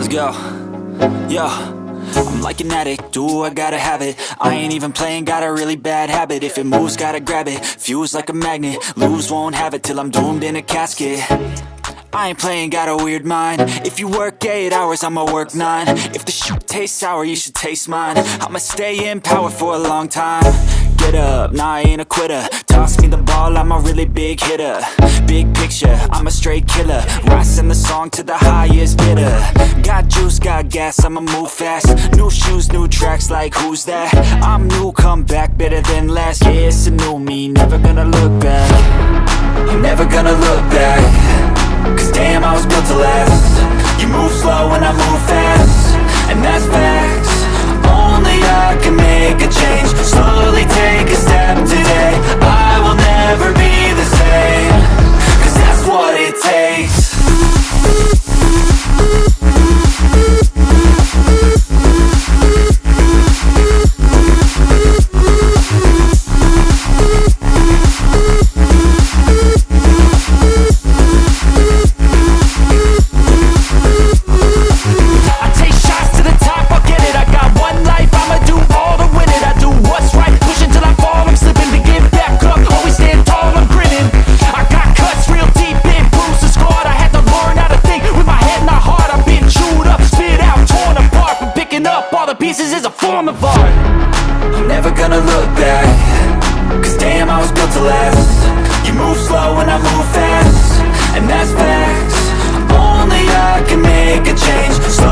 Let's go. Yo, I'm like an addict, do I gotta have it. I ain't even playing, got a really bad habit. If it moves, gotta grab it, fuse like a magnet. Lose, won't have it till I'm doomed in a casket. I ain't playing, got a weird mind. If you work 8 hours, I'ma work 9. If the shit tastes sour, you should taste mine. I'ma stay in power for a long time. Get up, nah, I ain't a quitter. Toss me the ball, I'm a really big hitter. Big picture, I'm a straight killer. Rising the song to the highest bidder. Got juice, got gas, I'ma move fast. New shoes, new tracks, like who's that? I'm new, come back, better than last. Yeah, it's a new me, never gonna look back. I'm never gonna look back. Cause damn, I was built to last. You move slow and I move fast, and that's facts. Only I can make a change. Slowly take a step today. I will never be the same. Cause that's what it takes. Pieces is a form of art. I'm never gonna look back. Cause damn, I was built to last. You move slow and I move fast, and that's facts. Only I can make a change. Slow